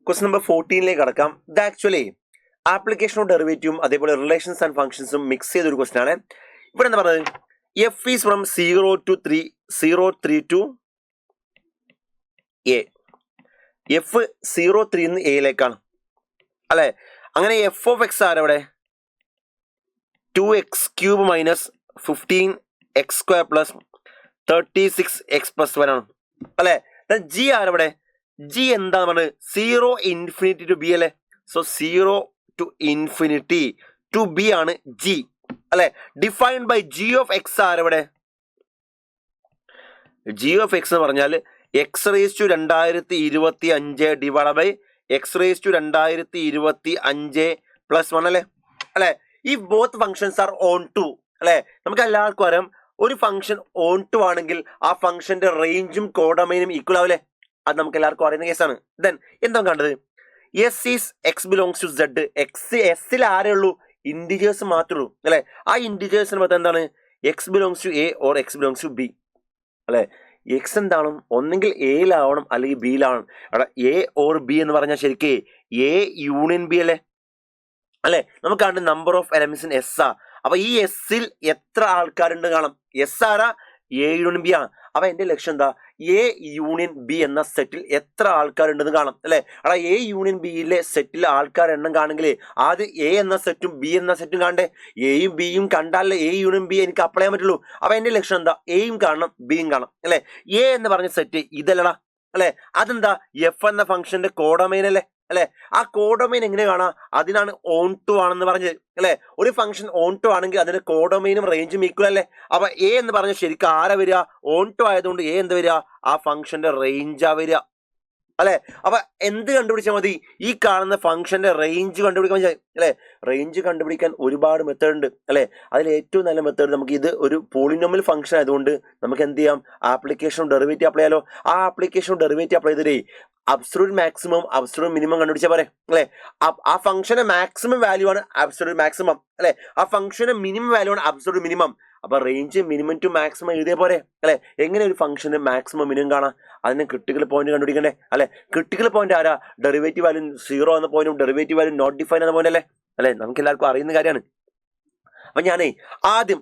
Question number 14ലേക്ക് കടക്കാം. ഇത് actually application of ഡെറിവേറ്റീവും അതേപോലെ റിലേഷൻസ് ആൻഡ് ഫംഗ്ഷൻസും മിക്സ് ചെയ്തൊരു ക്വസ്റ്റ്യൻ ആണ്. ഇവിടെ എന്താ പറയുന്നത്, F is from 0 to 3 to A. F 0 എയിലേക്കാണ് അല്ലെ. അങ്ങനെ എഫ് ഓഫ് എക്സ് ആരവിടെ 2x³ minus 15x² plus 36x+1 ആണ് അല്ലെ. ജി ആരവിടെ, ജി എന്താ പറഞ്ഞത് 0 ഇൻഫിനിറ്റി ടു ബി അല്ലെ. So 0 to infinity to B ആണ് ജി അല്ലെ. Defined by G of X ആരവിടെ, ജി ഓഫ് എക്സ് എന്ന് പറഞ്ഞാൽ x⁻2025 divide by x⁻2025 plus 1 അല്ലെ. അല്ലെ, ഈ both functions are onto അല്ലെ. നമുക്ക് എല്ലാവർക്കും അറിയാം ഒരു ഫംഗ്ഷൻ ഓൺ ടു ആണെങ്കിൽ ആ ഫംഗ്ഷന്റെ റേഞ്ചും കോഡൊമൈനും ഈക്വൽ ആവില്ലേ. അത് നമുക്ക് എല്ലാവർക്കും അറിയുന്ന കേസാണ്. ദെൻ എന്താ കണ്ടത്, S is X belongs to Z. എസ്സിൽ ആരേ ഉള്ളൂ, ഇൻഡിജേഴ്സ് മാത്രമേ ഉള്ളൂ അല്ലെ. ആ ഇൻഡിജേഴ്സിന് മൊത്തം എന്താണ്, X belongs to A or X belongs to B അല്ലെ. എക്സ് എന്താണ്, ഒന്നെങ്കിൽ എയിലാവണം അല്ലെങ്കിൽ ബിയിലാവണം. അവിടെ എ ഓർ ബി എന്ന് പറഞ്ഞാൽ ശരിക്ക് എ യൂണിയൻ ബി അല്ലെ. അല്ലെ, നമുക്ക് കാണുന്ന number of elements in S ആ. അപ്പൊ ഈ എസ്സിൽ എത്ര ആൾക്കാരുണ്ട് കാണാം, എസ് ആരാ, എ യൂണിയൻ ബി ആണ്. അപ്പൊ എന്റെ ലക്ഷ്യം എന്താ, എ യൂണിയൻ ബി എന്ന സെറ്റിൽ എത്ര ആൾക്കാരുണ്ടെന്ന് കാണാം അല്ലെ. അവിടെ എ യൂണിയൻ ബിയിലെ സെറ്റിൽ ആൾക്കാർ എണ്ണം കാണെങ്കിൽ ആദ്യം എ എന്ന സെറ്റും ബി എന്ന സെറ്റും കാണണ്ടേ. എയും ബിയും കണ്ടാലേ എ യൂണിയൻ ബി എനിക്ക് അപ്ലൈ ചെയ്യാൻ പറ്റുള്ളൂ. അപ്പൊ എന്റെ ലക്ഷ്യം എന്താ, എയും കാണണം ബിയും കാണണം അല്ലെ. എ എന്ന് പറഞ്ഞ സെറ്റ് ഇതല്ലടാ അല്ലെ. അതെന്താ, എഫ് എന്ന ഫംഗ്ഷന്റെ കോഡൊമൈൻ അല്ലെ. അല്ലെ, ആ കോഡൊമൈൻ എങ്ങനെ കാണാം, അതിനാണ് ഓൺ ടു ആണെന്ന് പറഞ്ഞത് അല്ലെ. ഒരു ഫംഗ്ഷൻ ഓൺ ടു ആണെങ്കിൽ അതിന്റെ കോഡൊമൈനും റേഞ്ചും ഈക്വൽ അല്ലേ. അപ്പൊ എ എന്ന് പറഞ്ഞ ശരിക്കും ആരാ വരിക, ഓൺ ടു ആയതുകൊണ്ട് എ എന്ത് വരിക, ആ ഫംഗ്ഷന്റെ റേഞ്ചാ വരിക അല്ലെ. അപ്പൊ എന്ത് കണ്ടുപിടിച്ചാൽ മതി, ഈ കാണുന്ന ഫംഗ്ഷന്റെ റേഞ്ച് കണ്ടുപിടിക്കാൻ മതി അല്ലെ. റേഞ്ച് കണ്ടുപിടിക്കാൻ ഒരുപാട് മെത്തേഡ് ഉണ്ട് അല്ലെ. അതിൽ ഏറ്റവും നല്ല മെത്തേഡ്, നമുക്ക് ഇത് ഒരു പോളിനോമിയൽ ഫംഗ്ഷൻ ആയതുകൊണ്ട് നമുക്ക് എന്ത് ചെയ്യാം, ആപ്ലിക്കേഷൻ ഡെറിവേറ്റീവ് അപ്ലൈ ചെയ്യാലോ. ആ ആപ്ലിക്കേഷൻ ഡെറിവേറ്റീവ് അപ്ലൈ ചെയ്തേ അബ്സൊല്യൂട്ട് മാക്സിമം അബ്സൊല്യൂട്ട് മിനിമം കണ്ടുപിടിച്ചാൽ പോരെ അല്ലെ. ആ ഫംഗ്ഷന്റെ മാക്സിമം വാല്യൂ ആണ് അബ്സൊല്യൂട്ട് മാക്സിമം അല്ലെ. ആ ഫംഗ്ഷന്റെ മിനിമം വാല്യൂ ആണ് അബ്സൊല്യൂട്ട് മിനിമം. അപ്പൊ റേഞ്ച് മിനിമം ടു മാക്സിമം എഴുതിയ പോരെ അല്ലെ. എങ്ങനെ ഒരു ഫംഗ്ഷന് മാക്സിമം മിനിമം കാണാം, അതിന് ക്രിട്ടിക്കൽ പോയിന്റ് കണ്ടുപിടിക്കണ്ടേ അല്ലെ. ക്രിട്ടിക്കൽ പോയിന്റ് ആരാ, ഡെറിവേറ്റീവ് വാല്യൂ 0 എന്ന പോയിന്റും ഡെറിവേറ്റീവ് വാല്യൂ നോട്ട് ഡിഫൈൻ എന്ന പോയിന്റ് അല്ലെ. നമുക്ക് എല്ലാവർക്കും അറിയുന്ന കാര്യമാണ്. അപ്പൊ ഞാനേ ആദ്യം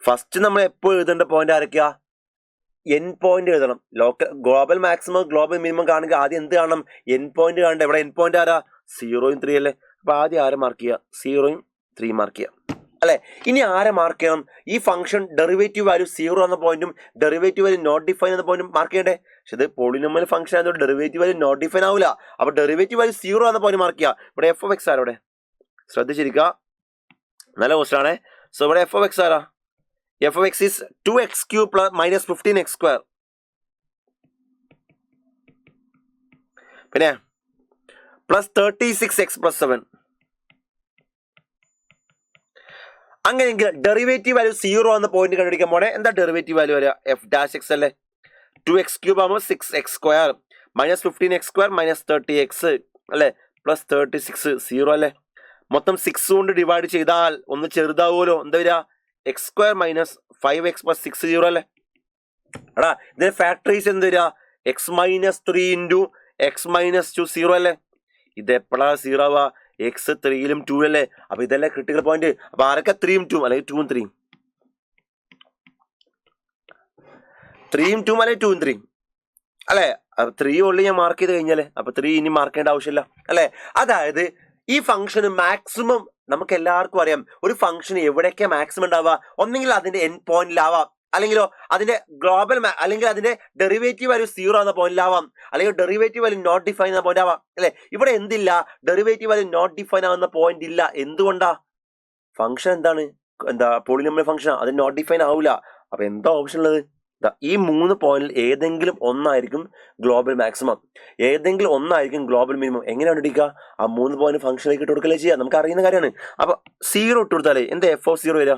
ഫസ്റ്റ് നമ്മൾ എപ്പോൾ എഴുതേണ്ട പോയിന്റ് ആരൊക്കെയാ, എൻ പോയിന്റ് എഴുതണം. ഗ്ലോബൽ മാക്സിമം ഗ്ലോബൽ മിനിമം കാണുക ആദ്യം എന്ത് കാണണം, എൻ പോയിന്റ് കാണണ്ടേ. ഇവിടെ എൻ പോയിന്റ് ആരാ 0 3 അല്ലേ. അപ്പൊ ആദ്യം ആരെ മാർക്ക് ചെയ്യുക, 0 3 മാർക്ക് ചെയ്യുക അല്ലെ. ഇനി ആരെ മാർക്ക് ചെയ്യണം, ഈ ഫംഗ്ഷൻ ഡെറിവേറ്റീവ് വാല്യൂ 0 എന്ന പോയിന്റും ഡെറിവേറ്റീവ് വാല്യൂ നോട്ട് ഡിഫൈൻ എന്ന പോയിന്റും മാർക്ക് ചെയ്യണ്ടേ. പക്ഷെ ഇത് പോളിനോമിയൽ ഫംഗ്ഷൻ ആയതുകൊണ്ട് ഡെറിവേറ്റീവ് വാല്യൂ നോട്ട് ഡിഫൈൻ ആവില്ല. അപ്പൊ ഡെറിവേറ്റീവ് വാല്യൂ 0 എന്ന പോയിന്റ് മാർക്ക് ചെയ്യുക. ഇവിടെ എഫ് ഓഫ് എക്സ് ആരോടെ ശ്രദ്ധിച്ചിരിക്കുക, നല്ല ക്വസ്റ്റ്യൻ ആണ്. സോ ഇവിടെ എഫ് ഓഫ് എക്സ് ആരാ, f of x is 2x³ plus minus 15x². പിന്നെ പ്ലസ് 36x+7. അങ്ങനെയെങ്കിൽ ഡെറിവേറ്റീവ് വാല്യൂ 0 എന്ന പോയിന്റ് കണ്ടുപിടിക്കാൻ പോണേ. എന്താ ഡെറിവേറ്റീവ് വാല്യൂ വരിക, f' അല്ലേ. 2x³ ആകുമ്പോൾ 6x² minus 15x² minus 30x അല്ലെ പ്ലസ് 36 0 അല്ലേ. മൊത്തം 6 കൊണ്ട് ഡിവൈഡ് ചെയ്താൽ ഒന്ന് ചെറുതാവുമല്ലോ, എന്താ വരിക x² മൈനസ് 5x പ്ലസ് 6 0 അല്ലേ. എടാ ഇതിന്റെ ഫാക്ടറീസ് എന്ത് വരിക, x-3 ഇൻറ്റു x-2 0 അല്ലേ. ഇത് എപ്പോഴാ 0 ആവുക, x 3ലും 2 അല്ലേ. അപ്പൊ ഇതല്ലേ ക്രിട്ടിക്കൽ പോയിന്റ്. അപ്പൊ ആരൊക്കെ 3 2 അല്ലെങ്കിൽ 2 3 3 2 അല്ലെങ്കിൽ 2 3 അല്ലെ. 3 ഉള്ളി ഞാൻ മാർക്ക് ചെയ്ത് കഴിഞ്ഞാലേ, അപ്പൊ 3 ഇനി മാർക്ക് ചെയ്യേണ്ട ആവശ്യമില്ല അല്ലെ. അതായത് ഈ ഫംഗ്ഷന് മാക്സിമം നമുക്ക് എല്ലാവർക്കും അറിയാം, ഒരു ഫംഗ്ഷന് എവിടെയൊക്കെ മാക്സിമം ഉണ്ടാവുക, ഒന്നെങ്കിൽ അതിന്റെ എൻ പോയിന്റിലാവാം, അല്ലെങ്കിലോ അതിന്റെ ഗ്ലോബൽ അല്ലെങ്കിൽ അതിന്റെ ഡെറിവേറ്റീവ് വാല്യൂ 0 എന്ന പോയിന്റിലാവാം, അല്ലെങ്കിൽ ഡെറിവേറ്റീവ് വാല്യൂ നോട്ട് ഡിഫൈൻ എന്ന പോയിന്റ് ആവാം അല്ലെ. ഇവിടെ എന്തില്ല, ഡെറിവേറ്റീവ് വാല്യൂ നോട്ട് ഡിഫൈൻ ആവുന്ന പോയിന്റ് ഇല്ല. എന്തുകൊണ്ടാ, ഫംഗ്ഷൻ എന്താണ്, എന്താ പോളിനോമിയൽ ഫംഗ്ഷൻ, അത് നോട്ട് ഡിഫൈൻ ആവില്ല. അപ്പൊ എന്താ ഓപ്ഷൻ ഉള്ളത്, ഈ 3 പോയിന്റിൽ ഏതെങ്കിലും ഒന്നായിരിക്കും ഗ്ലോബൽ മാക്സിമം, ഏതെങ്കിലും ഒന്നായിരിക്കും ഗ്ലോബൽ മിനിമം. എങ്ങനെയാണ് കണ്ടുപിടിക്കുക, ആ 3 പോയിന്റ് ഫംഗ്ഷനിലേക്ക് ഇട്ട് കൊടുക്കലേ ചെയ്യാം, നമുക്ക് അറിയുന്ന കാര്യമാണ്. അപ്പൊ 0 ഇട്ട് കൊടുത്താലേ എന്താ എഫ് ഓഫ് 0 വരിക,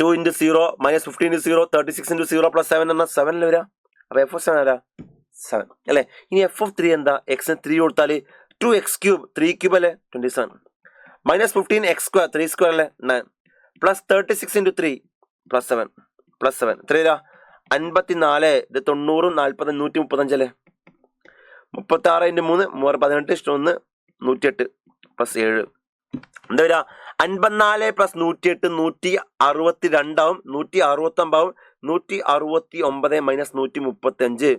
2 × 0 മൈനസ് 15 × 0 36 × 0 പ്ലസ് 7 എന്ന 7 വരിക. അപ്പൊ എഫ് ഓഫ് 7 ആരാ 7 അല്ലെ. ഇനി എഫ് ഓഫ് 3 എന്താ, എക്സിന് 3 കൊടുത്താല് 2x³ 3³ അല്ലെ 27 മൈനസ് 15x² 3² അല്ലെ 9 പ്ലസ് 36 × 3 പ്ലസ് 7 എത്ര വരിക 54. ഇത് 90 40 135 അല്ലേ. 36 × 3 318 = 1 108 + 7 എന്താ വരിക 54 + 108 162 ആവും 169 ആവും 169 - 135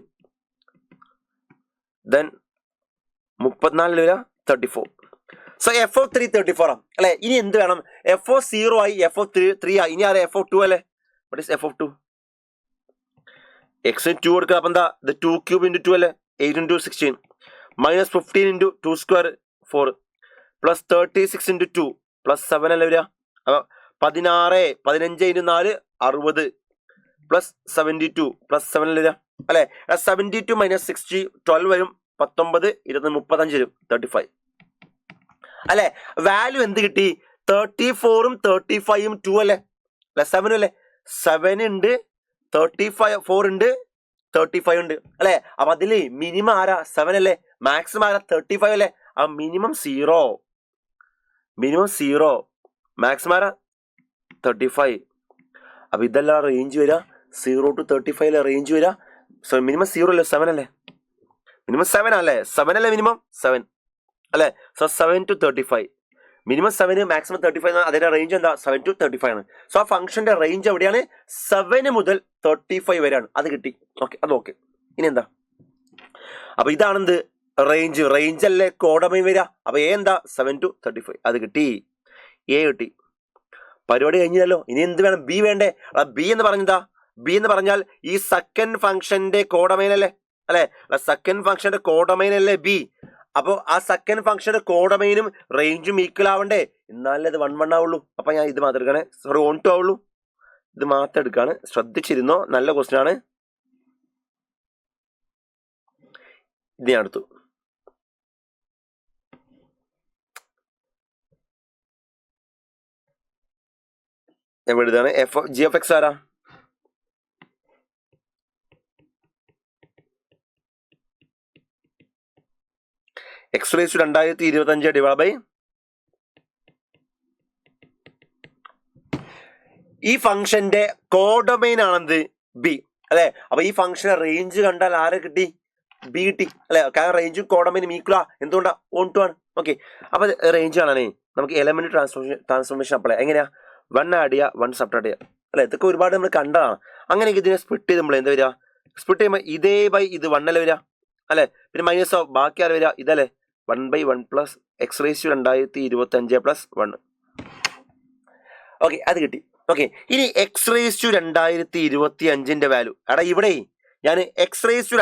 then 34 വരിക 34 സോ f(3) 34 ആണ് അല്ലെ. ഇനി എന്ത് വേണം? f(0) ആയി f(3) ആയി ഇനി ആരെ f(2) അല്ലേ. what is f(2)? x 2 കൊടുക്കുക. അപ്പൊ എന്താ 2³ × 2 അല്ലേ 8 × 16 -15 × 2² 4 +36 × 2 +7 അല്ലേ വരിക. അപ്പൊ 16 15 × 4 60 +72 +7 അല്ലേ വരിക അല്ലെ. 72 - 60 12 വരും 19 20 35 വരും 35 അല്ലെ. വാല്യൂ എന്ത് കിട്ടി? 34ഉം 35ഉം 2 അല്ലേ 7 അല്ലേ. 7 ഉണ്ട് 35 4 ഉണ്ട് 35 ഉണ്ട് അല്ലെ. അപ്പൊ അതില് മിനിമം ആരാ? 7 അല്ലേ. മാക്സിമം ആരാ? 35 അല്ലേ. ആ മിനിമം 0 മാക്സിമം ആരാ? 35. അപ്പൊ ഇതെല്ലാം റേഞ്ച് വരിക 0 to 35 റേഞ്ച് വരിക. സോ മിനിമം 0 അല്ലേ 7 അല്ലേ. മിനിമം 7 അല്ലേ 7 അല്ലേ മിനിമം 7 അല്ലെ. സോ 7 to 35 മിനിമം 7 മാക്സിമം 35 അതിന്റെ റേഞ്ച് എന്താ? 7 to 35 ആണ്. സോ ആ ഫംഗ്ഷന്റെ റേഞ്ച് എവിടെയാണ്? 7 മുതൽ 35 വരെയാണ്. അത് കിട്ടി. ഓക്കെ അത് ഓക്കെ. ഇനി എന്താ? അപ്പൊ ഇതാണെന്ത്? റേഞ്ച് അല്ലേ കോഡമൈൻ വരിക. അപ്പൊ എ എന്താ? 7 to 35 അത് കിട്ടി. എ കിട്ടി. പരിപാടി കഴിഞ്ഞല്ലോ. ഇനി എന്ത് വേണം? ബി വേണ്ടേ? ബി എന്ന് പറഞ്ഞാ ബി എന്ന് പറഞ്ഞാൽ ഈ സെക്കൻഡ് ഫംഗ്ഷന്റെ കോഡമൈൻ അല്ലേ അല്ലെ. സെക്കൻഡ് ഫംഗ്ഷന്റെ കോഡമൈൻ അല്ലേ ബി. അപ്പോൾ ആ സെക്കൻഡ് ഫംഗ്ഷന്റെ കോഡമൈനും റേഞ്ചും ഈക്വൽ ആവണ്ടേ, എന്നാലേ ഇത് 1 1 ആവുള്ളൂ. അപ്പൊ ഞാൻ ഇത് മാത്രം എടുക്കണേ. സോറി 1 2 ആവുള്ളൂ. ഇത് മാത്രം എടുക്കാണ്. ശ്രദ്ധിച്ചിരുന്നോ? നല്ല ക്വസ്റ്റ്യൻ ആണ്. ഇത് ഞാൻ എടുത്തു. എവിടെയാണ് g(x) ആരാ? x⁻² 2025 / ഈ ഫംഗ്ഷന്റെ കോഡൊമൈൻ ആണെന്ത്? ബി അല്ലെ. അപ്പൊ ഈ ഫംഗ്ഷന്റെ റേഞ്ച് കണ്ടാൽ ആരെ കിട്ടി? ബി കിട്ടി അല്ലെ. കാരണം റേഞ്ചും കോഡൊമൈനും ഈക്വലാ. എന്തുകൊണ്ടാ? 1 2 ആണ്. ഓക്കെ. അപ്പൊ റേഞ്ച് കാണാനേ നമുക്ക് എലമെന്റ് ട്രാൻസ്ഫോർമേഷൻ അപ്ലൈ. എങ്ങനെയാ? 1 ആഡ് ചെയ്യുക 1 സബ്ട്രാക്ട് ചെയ്യുക അല്ലെ. ഇതൊക്കെ ഒരുപാട് നമ്മൾ കണ്ടതാണ്. അങ്ങനെയൊക്കെ ഇതിനെ സ്പ്ലിറ്റ് ചെയ്ത് നമ്മൾ എന്താ വരിക? സ്പ്ലിറ്റ് ചെയ്യുമ്പോൾ ഇതേ ബൈ ഇത് 1 അല്ലേ വരിക അല്ലെ. പിന്നെ മൈനസ് ഓഫ് ബാക്കി ആര് വരിക? ഇതല്ലേ 1/1 + x⁻² 2025 + 1. ഓക്കെ അത് കിട്ടി. ഓക്കെ. ഇനി x⁻² 2025 വാല്യൂ. എടാ ഇവിടെ ഞാൻ x⁻²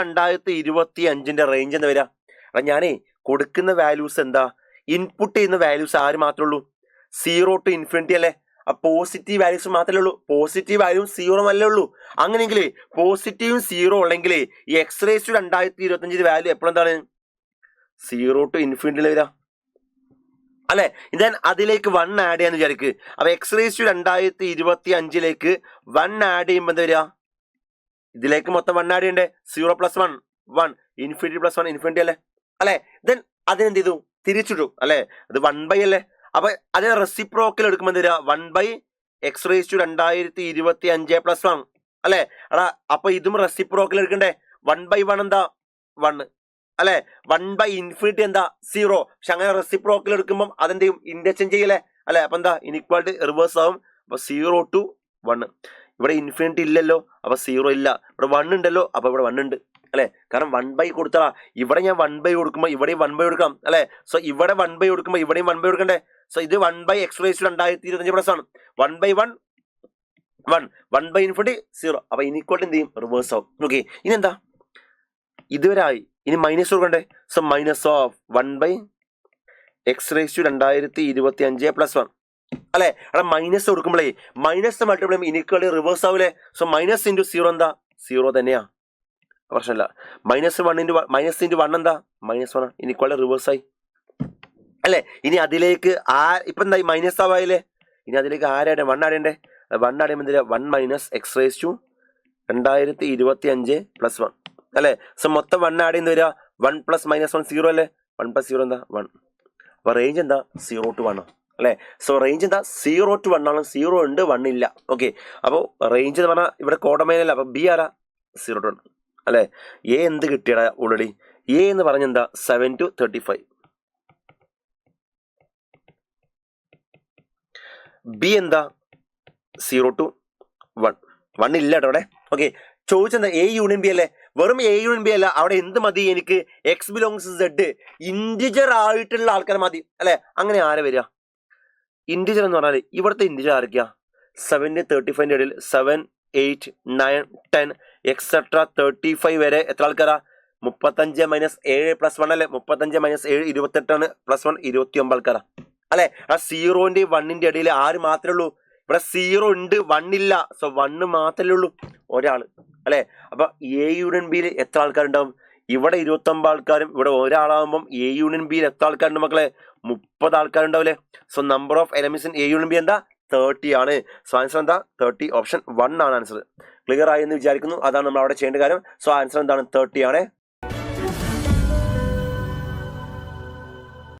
2025 റേഞ്ച് എന്താ വരിക? എടാ ഞാനേ കൊടുക്കുന്ന വാല്യൂസ് എന്താ? ഇൻപുട്ട് ചെയ്യുന്ന വാല്യൂസ് ആര് മാത്രമേ ഉള്ളൂ? 0 to ∞ അല്ലേ. പോസിറ്റീവ് വാല്യൂസ് മാത്രമേ ഉള്ളൂ. പോസിറ്റീവ് വാല്യൂ 0 അല്ലേ ഉള്ളൂ. അങ്ങനെയെങ്കിൽ പോസിറ്റീവും 0 ഉള്ളെങ്കിൽ ഈ x⁻² 2025 വാല്യൂ എപ്പോഴെന്താണ്? 0 to ∞ വരിക അല്ലെ. ഇതാൻ അതിലേക്ക് 1 ആഡ് ചെയ്യാന്ന് വിചാരിക്ക്. അപ്പൊ x⁻² 2025 1 ആഡ് ചെയ്യുമ്പോൾ എന്താ വരിക? ഇതിലേക്ക് മൊത്തം 1 ആഡ് ചെയ്യണ്ടേ. 0 + 1 1 ∞ + 1 ∞ അല്ലേ അല്ലെ. ദെൻ അതിനെന്ത് ചെയ്തു? തിരിച്ചിട്ടു അല്ലെ. അത് 1 അല്ലേ. അപ്പൊ അതിനെ റെസിപ്രോക്കൽ എടുക്കുമ്പോൾ എന്താ വരിക? 1/x⁻² 2025 + 1 അല്ലെ. എടാ അപ്പൊ ഇതും റെസിപ്രോക്കൽ എടുക്കണ്ടേ. 1/1 എന്താ? 1 അല്ലെ. 1/∞ എന്താ? 0. പക്ഷെ അങ്ങനെ റെസിപ്രോക്കൽ എടുക്കുമ്പോൾ അതെന്ത് ചെയ്യും? ഇന്റർചേഞ്ച് ചെയ്യല്ലേ അല്ലെ. അപ്പൊ എന്താ? ഇനിക്വാലിറ്റി റിവേഴ്സ് ആവും. അപ്പൊ 0 to 1. ഇവിടെ ∞ ഇല്ലല്ലോ, അപ്പൊ 0 ഇല്ല. ഇവിടെ 1 ഉണ്ടല്ലോ, അപ്പൊ ഇവിടെ 1 ഉണ്ട് അല്ലെ. കാരണം 1/, കൊടുത്താ ഇവിടെ ഞാൻ 1/, കൊടുക്കുമ്പോൾ ഇവിടെയും 1/, കൊടുക്കാം അല്ലെ. സോ ഇവിടെ 1/, കൊടുക്കുമ്പോൾ ഇവിടെയും 1/, കൊടുക്കണ്ടേ. സോ ഇത് 1/x⁻² 2025 ആണ്. 1/1 1 1/∞ 0. അപ്പൊ ഇനിക്വാലിറ്റി എന്ത് ചെയ്യും? റിവേഴ്സ് ആവും. ഓക്കെ. ഇനി എന്താ? ഇതുവരെ ആയി. ഇനി മൈനസ് കൊടുക്കണ്ടേ. സോ മൈനസ് ഓഫ് 1/x⁻² 2025 + 1 അല്ലെ. അവിടെ മൈനസ് കൊടുക്കുമ്പോഴേ മൈനസ് മൾട്ടിപ്ലൈ ഇനിക്വാലിറ്റി റിവേഴ്സ് ആവൂലേ. സോ മൈനസ് × 0 എന്താ? 0 തന്നെയാ. പ്രശ്നമില്ല. -1 × -1 എന്താ? -1. ഇനിക്വാലിറ്റി റിവേഴ്സ് ആയി അല്ലെ. ഇനി അതിലേക്ക് ഇപ്പൊ എന്തായി? മൈനസ് ആവായില്ലേ. ഇനി അതിലേക്ക് 1 ആഡ് ചെയ്യണ്ടേ. 1 ആഡ് ചെയ്യുമ്പോൾ എന്തിനാ? 1 - x⁻² 2025 + 1 അല്ലെ. സോ മൊത്തം 1 ആഡ് ചെയ്യുന്ന വരിക 1 + -1 0 അല്ലേ. 1 + 0 എന്താ? 1. അപ്പൊ റേഞ്ച് എന്താ? 0 to 1 അല്ലെ. സോ റേഞ്ച് എന്താ? 0 to 1 ആണ്. 0 ഉണ്ട് 1 ഇല്ല. ഓക്കെ. അപ്പൊ റേഞ്ച് എന്ന് പറഞ്ഞാൽ ഇവിടെ കോഡമൈൻ അല്ല. അപ്പൊ ബി ആരാ? 0 to 1 അല്ലെ. എ എന്ത് കിട്ടിയടാ? ഓൾറെഡി എ എന്ന് പറഞ്ഞ എന്താ 7 to 35. ബി എന്താ 0 to 1. 1 ഇല്ല കേട്ടോ അവിടെ. ഓക്കെ, ചോദിച്ചെന്താ എ യൂണിയൻ ബി അല്ലേ? വെറും എ യൂണിയൻ ബി അല്ല, അവിടെ എന്ത് മതി എനിക്ക്? എക്സ് ബിലോങ്സ് സെഡ്, ഇന്റിജർ ആയിട്ടുള്ള ആൾക്കാർ മതി അല്ലെ? അങ്ങനെ ആരെ വരിക? ഇന്റിജർ എന്ന് പറഞ്ഞാൽ ഇവിടുത്തെ ഇന്റിജർ ആരൊക്കെയാ? 7 35 ഇടയിൽ 7 8 9 10 എക്സെട്ര 35 വരെ എത്ര ആൾക്കാരാ? 35 മൈനസ് 7 പ്ലസ് 1 അല്ലെ? 35 മൈനസ് 7 28 പ്ലസ് 1 29 ആൾക്കാരാ അല്ലെ? ആ 0ന്റെ 1ന്റെ ഇടയിൽ ആര് മാത്രമേ ഉള്ളൂ? ഇവിടെ 0 ഉണ്ട്, 1 ഇല്ല. സോ 1 മാത്രമേ ഉള്ളൂ, ഒരാള് അല്ലെ? അപ്പൊ എ യൂണിയൻ ബിയിൽ എത്ര ആൾക്കാരുണ്ടാവും? ഇവിടെ 29 ആൾക്കാരും ഇവിടെ ഒരാളാകുമ്പോൾ എ യൂണിയൻ ബിയിൽ എത്ര ആൾക്കാരുണ്ട് മക്കളെ? 30 ആൾക്കാരുണ്ടാവില്ലേ? So number of elements in A union B എന്താ? 30 ആണ്. സോ ആൻസർ എന്താ? 30. ഓപ്ഷൻ 1 ആണ് ആൻസർ. ക്ലിയർ ആയി എന്ന് വിചാരിക്കുന്നു. അതാണ് നമ്മൾ അവിടെ ചെയ്യേണ്ട കാര്യം. സോ ആൻസർ എന്താണ്? 30 ആണ്.